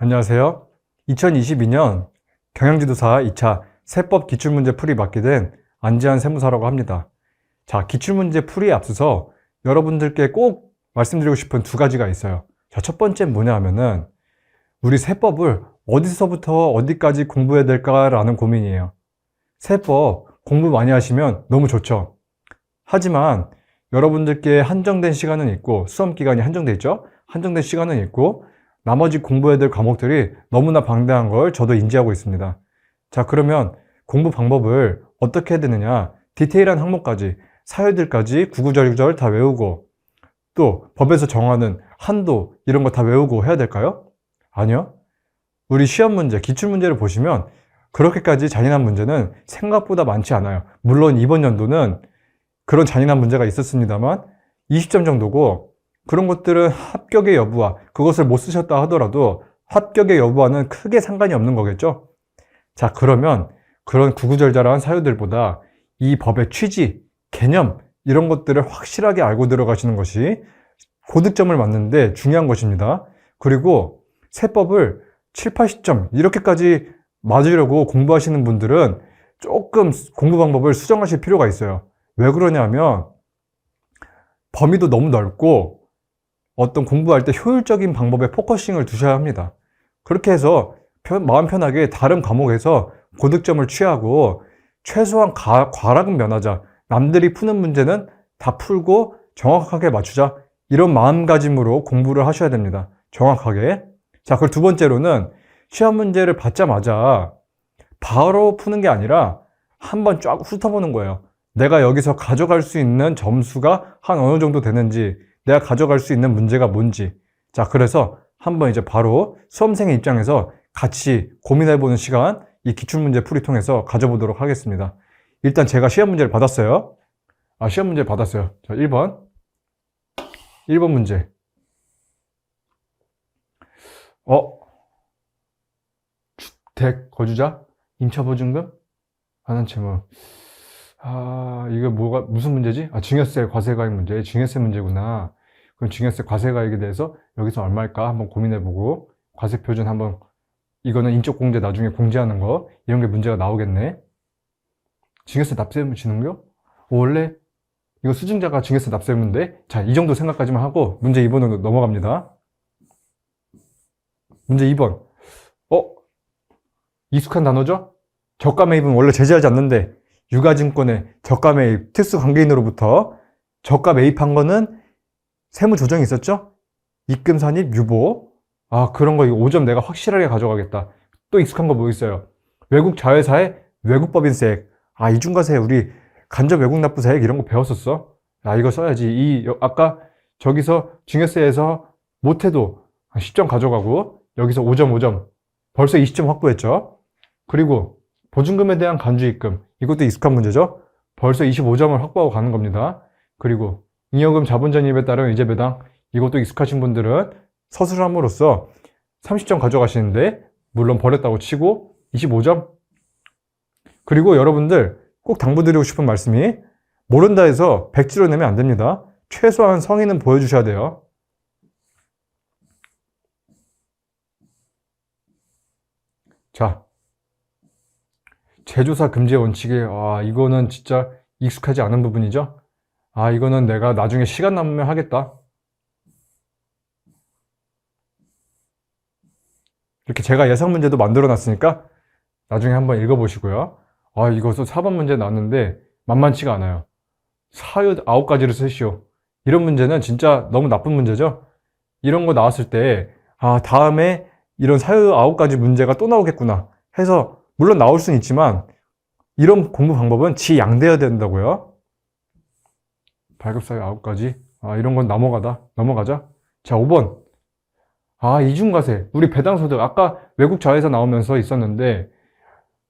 안녕하세요. 2022년 경영지도사 2차 세법 기출문제 풀이 맡게 된 안지한 세무사라고 합니다. 자, 기출문제 풀이에 앞서서 여러분들께 꼭 말씀드리고 싶은 두 가지가 있어요. 자, 첫 번째 뭐냐 하면은 우리 세법을 어디서부터 어디까지 공부해야 될까라는 고민이에요. 세법 공부 많이 하시면 너무 좋죠. 하지만 여러분들께 한정된 시간은 있고, 수험 기간이 한정돼 있죠? 한정된 시간은 있고, 나머지 공부해야 될 과목들이 너무나 방대한 걸 저도 인지하고 있습니다. 자, 그러면 공부 방법을 어떻게 해야 되느냐? 디테일한 항목까지, 사유들까지 구구절절 다 외우고, 또 법에서 정하는 한도 이런 거 다 외우고 해야 될까요? 아니요. 우리 시험 문제, 기출 문제를 보시면 그렇게까지 잔인한 문제는 생각보다 많지 않아요. 물론 이번 연도는 그런 잔인한 문제가 있었습니다만 20점 정도고, 그런 것들은 합격의 여부와 그것을 못 쓰셨다 하더라도 합격의 여부와는 크게 상관이 없는 거겠죠. 자, 그러면 그런 구구절절한 사유들보다 이 법의 취지, 개념 이런 것들을 확실하게 알고 들어가시는 것이 고득점을 맞는데 중요한 것입니다. 그리고 세법을 7, 80점 이렇게까지 맞으려고 공부하시는 분들은 조금 공부 방법을 수정하실 필요가 있어요. 왜 그러냐면 범위도 너무 넓고 어떤 공부할 때 효율적인 방법에 포커싱을 두셔야 합니다. 그렇게 해서 마음 편하게 다른 과목에서 고득점을 취하고 최소한 과락은 면하자. 남들이 푸는 문제는 다 풀고 정확하게 맞추자. 이런 마음가짐으로 공부를 하셔야 됩니다. 정확하게. 자, 그리고 두 번째로는 시험 문제를 받자마자 바로 푸는 게 아니라 한번 쫙 훑어보는 거예요. 내가 여기서 가져갈 수 있는 점수가 한 어느 정도 되는지, 내가 가져갈 수 있는 문제가 뭔지. 자, 그래서 한번 이제 바로 수험생의 입장에서 같이 고민해보는 시간, 이 기출문제 풀이 통해서 가져보도록 하겠습니다. 일단 제가 시험 문제를 받았어요. 시험 문제를 받았어요. 자, 1번 문제. 주택 거주자 임차보증금 반환 채무. 이게 무슨 문제지? 증여세 과세가액 문제. 증여세 문제구나. 그럼 증여세 과세가액에 대해서 여기서 얼마일까 한번 고민해보고, 과세표준 한번, 이거는 인적공제 나중에 공제하는 거, 이런 게 문제가 나오겠네. 증여세 납세의무 지능료? 원래 이거 수증자가 증여세 납세의무인데, 자, 이 정도 생각까지만 하고 문제 2번으로 넘어갑니다. 문제 2번. 익숙한 단어죠? 저가 매입은 원래 제재하지 않는데, 유가증권의 저가 매입 특수관계인으로부터 저가 매입한 거는 세무 조정이 있었죠? 입금 산입 유보. 그런 거 이거 5점 내가 확실하게 가져가겠다. 또 익숙한 거 뭐 있어요? 외국 자회사의 외국법인세액. 이중과세 우리 간접 외국납부세액 이런 거 배웠었어. 이거 써야지. 아까 저기서 증여세에서 못해도 10점 가져가고, 여기서 5점 5점 벌써 20점 확보했죠. 그리고 보증금에 대한 간주입금, 이것도 익숙한 문제죠. 벌써 25점을 확보하고 가는 겁니다. 그리고 잉여금 자본전입에 따른 의제 배당, 이것도 익숙하신 분들은 서술함으로써 30점 가져가시는데, 물론 버렸다고 치고 25점. 그리고 여러분들 꼭 당부드리고 싶은 말씀이, 모른다 해서 백지로 내면 안 됩니다. 최소한 성의는 보여주셔야 돼요. 자, 재조사 금지의 원칙에, 이거는 진짜 익숙하지 않은 부분이죠. 이거는 내가 나중에 시간 남으면 하겠다. 이렇게 제가 예상 문제도 만들어 놨으니까 나중에 한번 읽어보시고요. 이것도 4번 문제 나왔는데 만만치가 않아요. 사유 9가지를 쓰시오. 이런 문제는 진짜 너무 나쁜 문제죠. 이런 거 나왔을 때 다음에 이런 사유 9가지 문제가 또 나오겠구나 해서, 물론 나올 수는 있지만 이런 공부 방법은 지양돼야 된다고요. 발급사유 9가지. 이런 건 넘어가자. 자, 5번. 이중과세. 우리 배당소득. 아까 외국 자회사 나오면서 있었는데,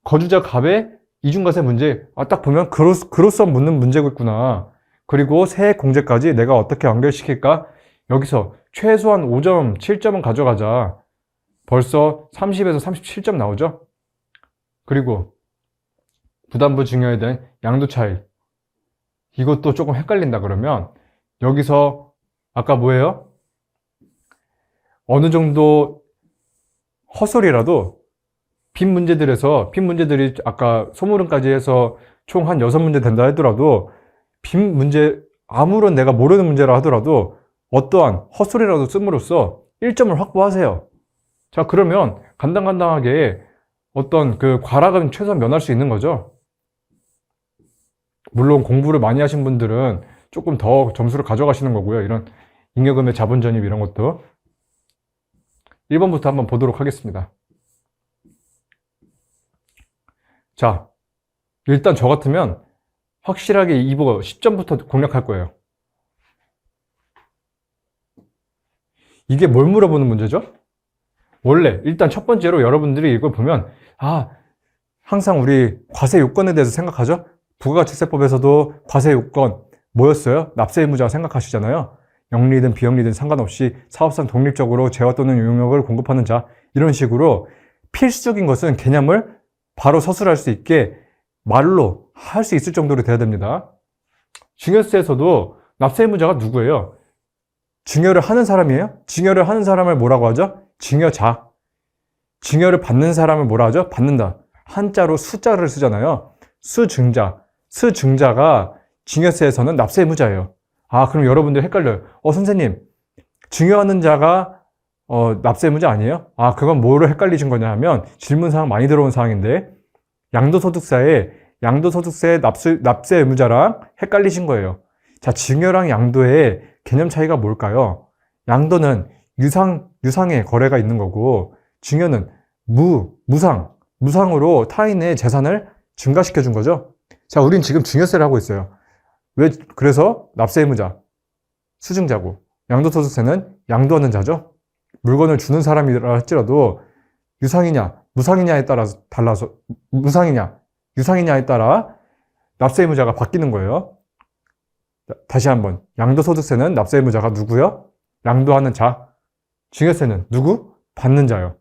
거주자 갑의 이중과세 문제. 딱 보면 그로써 묻는 문제겠구나. 그리고 세액 공제까지 내가 어떻게 연결시킬까? 여기서 최소한 5점, 7점은 가져가자. 벌써 30에서 37점 나오죠? 그리고 부담부 증여에 대한 양도 차익. 이것도 조금 헷갈린다 그러면, 여기서 아까 뭐예요? 어느 정도 헛소리라도 빈 문제들이 아까 소모름까지 해서 총 한 6문제 된다 하더라도 빈 문제, 아무런 내가 모르는 문제라 하더라도 어떠한 헛소리라도 씀으로써 1점을 확보하세요. 자, 그러면 간당간당하게 어떤 그 과락은 최소한 면할 수 있는 거죠. 물론 공부를 많이 하신 분들은 조금 더 점수를 가져가시는 거고요. 이런 잉여금의 자본 전입 이런 것도. 1번부터 한번 보도록 하겠습니다. 자, 일단 저 같으면 확실하게 이거 10점부터 공략할 거예요. 이게 뭘 물어보는 문제죠? 원래 일단 첫 번째로 여러분들이 이걸 보면 항상 우리 과세 요건에 대해서 생각하죠? 부가가치세법에서도 과세 요건 뭐였어요? 납세 의무자 생각하시잖아요. 영리든 비영리든 상관없이 사업상 독립적으로 재화 또는 용역을 공급하는 자, 이런 식으로 필수적인 것은 개념을 바로 서술할 수 있게 말로 할 수 있을 정도로 돼야 됩니다. 증여세에서도 납세 의무자가 누구예요? 증여를 하는 사람이에요? 증여를 하는 사람을 뭐라고 하죠? 증여자. 증여를 받는 사람을 뭐라 하죠? 받는다. 한자로 수자를 쓰잖아요. 수증자. 수증자가 증여세에서는 납세 의무자예요. 그럼 여러분들 헷갈려요. 선생님, 증여하는 자가 납세 의무자 아니에요? 그건 뭐로 헷갈리신 거냐 하면 질문사항 많이 들어온 사항인데 양도소득세 납세 의무자랑 헷갈리신 거예요. 자, 증여랑 양도의 개념 차이가 뭘까요? 양도는 유상의 거래가 있는 거고, 증여는 무상으로 타인의 재산을 증가시켜 준 거죠. 자, 우린 지금 증여세를 하고 있어요. 그래서 납세 의무자, 수증자고, 양도소득세는 양도하는 자죠. 물건을 주는 사람이라 할지라도 유상이냐, 무상이냐에 따라 납세 의무자가 바뀌는 거예요. 다시 한번, 양도소득세는 납세 의무자가 누구요? 양도하는 자. 증여세는 누구? 받는 자요.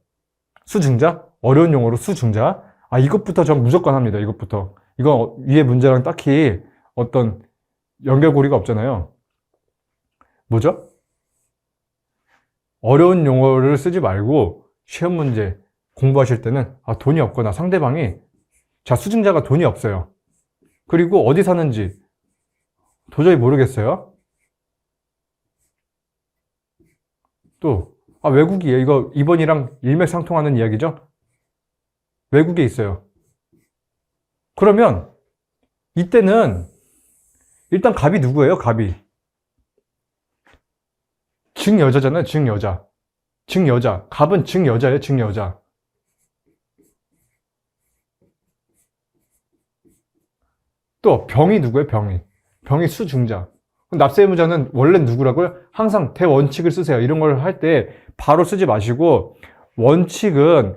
수증자? 어려운 용어로 수증자. 이것부터 전 무조건 합니다. 이것부터. 이거 위에 문제랑 딱히 어떤 연결고리가 없잖아요. 뭐죠? 어려운 용어를 쓰지 말고 시험 문제 공부하실 때는 돈이 없거나 상대방이 수증자가 돈이 없어요. 그리고 어디 사는지 도저히 모르겠어요. 또 외국이에요. 이거 2번이랑 일맥상통하는 이야기죠. 외국에 있어요. 그러면 이때는 일단 갑이 누구예요? 갑이 증여자잖아요. 증여자. 갑은 증여자예요. 증여자. 또 병이 누구예요? 병이 수증자. 납세 의무자는 원래 누구라고요? 항상 대원칙을 쓰세요. 이런 걸 할 때 바로 쓰지 마시고 원칙은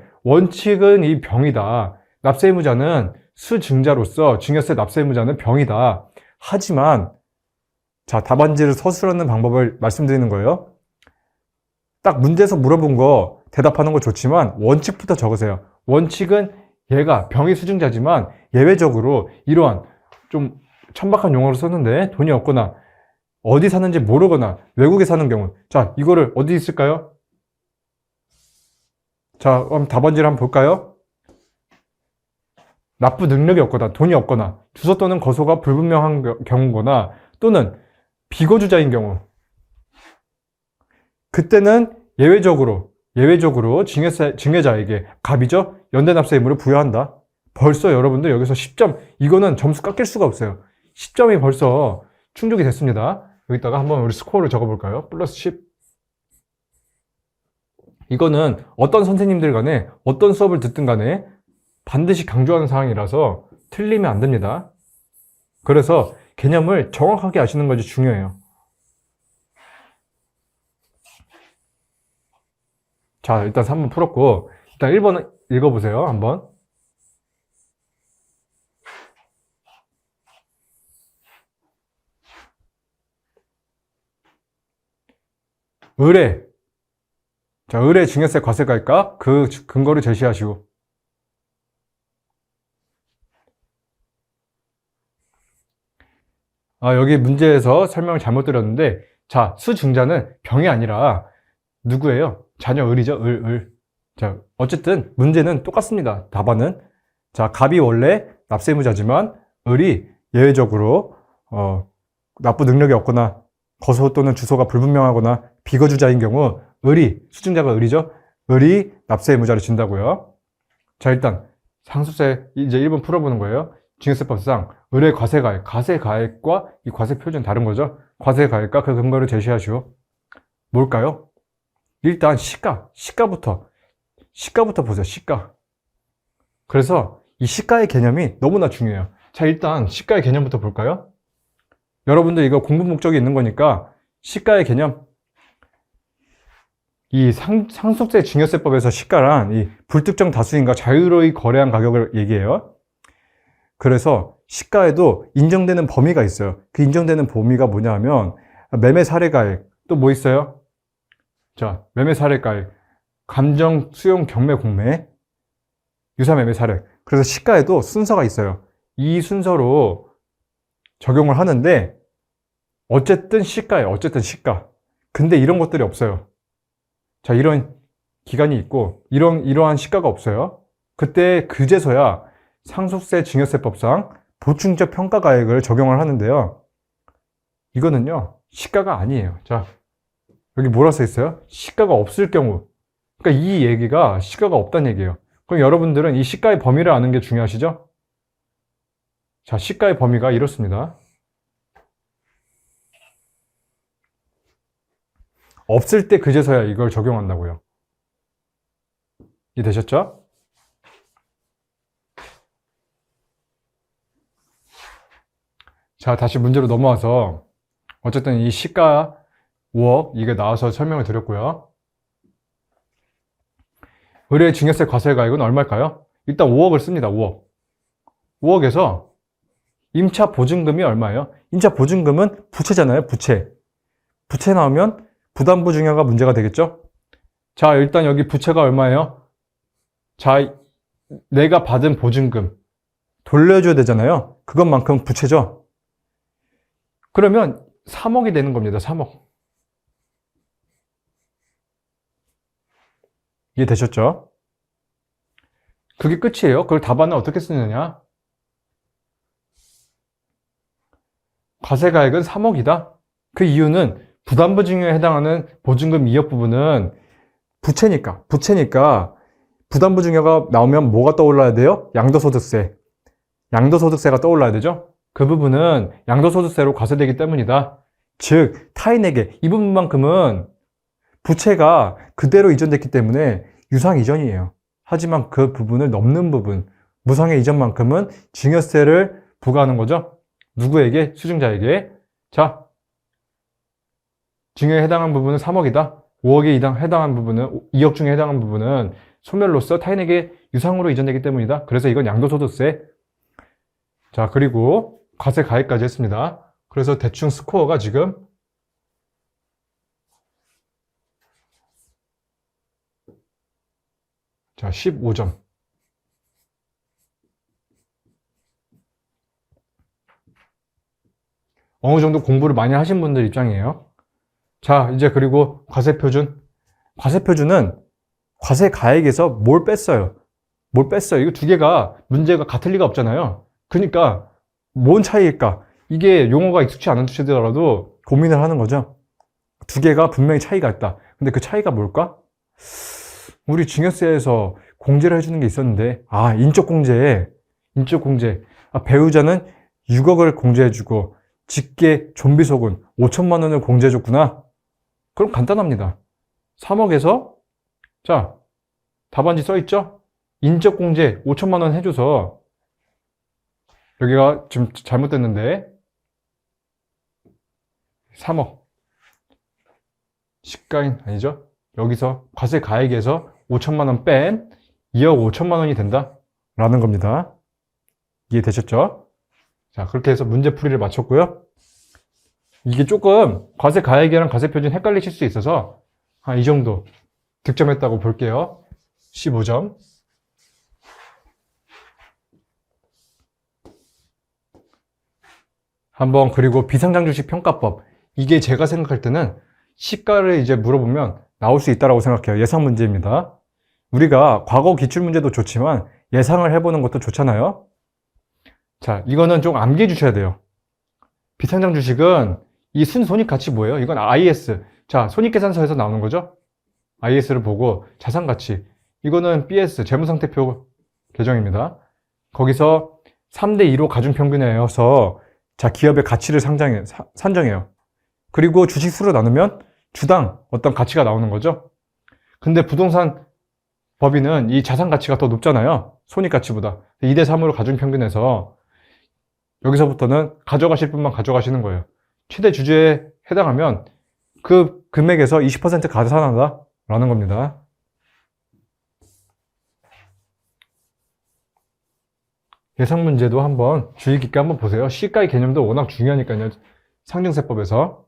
이 병이다. 납세 의무자는 수증자로서 증여세 납세 의무자는 병이다. 하지만 답안지를 서술하는 방법을 말씀드리는 거예요. 딱 문제에서 물어본 거 대답하는 거 좋지만 원칙부터 적으세요. 원칙은 얘가 병이 수증자지만 예외적으로 이러한 좀 천박한 용어를 썼는데 돈이 없거나 어디 사는지 모르거나 외국에 사는 경우, 이거를 어디 있을까요? 그럼 답안지를 한번 볼까요? 납부 능력이 없거나 돈이 없거나 주소 또는 거소가 불분명한 경우거나 또는 비거주자인 경우, 그때는 예외적으로 증여자에게 갑이죠? 연대납세 의무를 부여한다. 벌써 여러분들 여기서 10점, 이거는 점수 깎일 수가 없어요. 10점이 벌써 충족이 됐습니다. 여기다가 한번 우리 스코어를 적어볼까요? 플러스 10. 이거는 어떤 선생님들 간에 어떤 수업을 듣든 간에 반드시 강조하는 사항이라서 틀리면 안 됩니다. 그래서 개념을 정확하게 아시는 것이 중요해요. 일단 3번 풀었고, 일단 1번 읽어보세요. 한번. 의뢰 증여세 과세가액과 그 근거를 제시하시오. 여기 문제에서 설명을 잘못 드렸는데, 수증자는 병이 아니라 누구예요? 자녀 을이죠. 을. 자, 어쨌든 문제는 똑같습니다. 답안은. 자, 갑이 원래 납세의무자지만 을이 예외적으로 납부 능력이 없거나 거소 또는 주소가 불분명하거나 비거주자인 경우 을이, 수증자가 을이죠. 을이 납세의무자를 진다고요. 자, 일단 상속세 이제 1번 풀어보는 거예요. 증여세법상 을의 과세가액, 과세가액과 이 과세표준 다른 거죠. 과세가액과 그 근거를 제시하시오. 뭘까요? 일단 시가부터 보세요. 시가. 그래서 이 시가의 개념이 너무나 중요해요. 자, 일단 시가의 개념부터 볼까요? 여러분들 이거 공부 목적이 있는 거니까 시가의 개념. 이 상속세 증여세법에서 시가란 이 불특정 다수인과 자유로이 거래한 가격을 얘기해요. 그래서 시가에도 인정되는 범위가 있어요. 그 인정되는 범위가 뭐냐 하면 매매 사례가액, 또 뭐 있어요? 자, 매매 사례가액, 감정, 수용, 경매, 공매, 유사 매매 사례. 그래서 시가에도 순서가 있어요. 이 순서로 적용을 하는데 어쨌든 시가예요. 어쨌든 시가. 근데 이런 것들이 없어요. 자, 이런 기간이 있고 이러한 시가가 없어요. 그때 그제서야 상속세 증여세법상 보충적 평가가액을 적용을 하는데요. 이거는요, 시가가 아니에요. 자, 여기 뭐라 써 있어요? 시가가 없을 경우. 그러니까 이 얘기가 시가가 없다는 얘기예요. 그럼 여러분들은 이 시가의 범위를 아는 게 중요하시죠? 자, 시가의 범위가 이렇습니다. 없을 때 그제서야 이걸 적용한다고요. 이해되셨죠? 자, 다시 문제로 넘어와서 어쨌든 이 시가 5억 이게 나와서 설명을 드렸고요. 을의 증여세 과세가액은 얼마일까요? 일단 5억을 씁니다. 5억. 5억에서 임차 보증금이 얼마예요? 임차 보증금은 부채잖아요. 부채 나오면 부담부 증여가 문제가 되겠죠? 자, 일단 여기 부채가 얼마예요? 자, 내가 받은 보증금 돌려줘야 되잖아요. 그것만큼 부채죠? 그러면 3억이 되는 겁니다. 3억. 이해되셨죠? 그게 끝이에요. 그걸 답안은 어떻게 쓰느냐? 과세가액은 3억이다. 그 이유는 부담부 증여에 해당하는 보증금 2억 부분은 부채니까 부담부 증여가 나오면 뭐가 떠올라야 돼요? 양도소득세가 떠올라야 되죠? 그 부분은 양도소득세로 과세되기 때문이다. 즉 타인에게 이 부분만큼은 부채가 그대로 이전됐기 때문에 유상 이전이에요. 하지만 그 부분을 넘는 부분, 무상의 이전만큼은 증여세를 부과하는 거죠. 누구에게? 수증자에게. 자, 증여에 해당한 부분은 3억이다. 5억에 해당한 부분은, 2억 중에 해당한 부분은 소멸로서 타인에게 유상으로 이전되기 때문이다. 그래서 이건 양도소득세. 자, 그리고 과세 가액까지 했습니다. 그래서 대충 스코어가 지금 자, 15점. 어느 정도 공부를 많이 하신 분들 입장이에요. 자, 이제 그리고 과세표준. 과세표준은 과세가액에서 뭘 뺐어요? 이거 두 개가 문제가 같을 리가 없잖아요. 그러니까 뭔 차이일까? 이게 용어가 익숙치 않은 주체더라도 고민을 하는 거죠. 두 개가 분명히 차이가 있다. 근데 그 차이가 뭘까? 우리 증여세에서 공제를 해주는 게 있었는데, 인적공제. 배우자는 6억을 공제해주고 직계 좀비속은 5천만 원을 공제해줬구나. 그럼 간단합니다. 3억에서 자, 답안지 써있죠? 인적공제 5천만 원 해줘서 여기가 지금 잘못됐는데 3억 시가인 아니죠? 여기서 과세가액에서 5천만 원 뺀 2억 5천만 원이 된다 라는 겁니다. 이해되셨죠? 자, 그렇게 해서 문제풀이를 마쳤고요. 이게 조금 과세가액이랑 과세표준 헷갈리실 수 있어서 한 이 정도 득점했다고 볼게요. 15점. 한번 그리고 비상장주식 평가법. 이게 제가 생각할 때는 시가를 이제 물어보면 나올 수 있다고 생각해요. 예상 문제입니다. 우리가 과거 기출문제도 좋지만 예상을 해보는 것도 좋잖아요. 자, 이거는 좀 암기해 주셔야 돼요. 비상장 주식은 이 순손익가치 뭐예요? 이건 IS. 자, 손익계산서에서 나오는 거죠? IS를 보고 자산가치. 이거는 BS, 재무상태표 계정입니다. 거기서 3대2로 가중평균해서 자, 기업의 가치를 산정해요. 그리고 주식수로 나누면 주당 어떤 가치가 나오는 거죠. 근데 부동산 법인은 이 자산 가치가 더 높잖아요. 손익가치보다. 2대3으로 가중평균해서 여기서부터는 가져가실 분만 가져가시는 거예요. 최대 주주에 해당하면 그 금액에서 20% 가산한다 라는 겁니다. 예상 문제도 한번 주의 깊게 한번 보세요. 시가의 개념도 워낙 중요하니까요. 상증세법에서.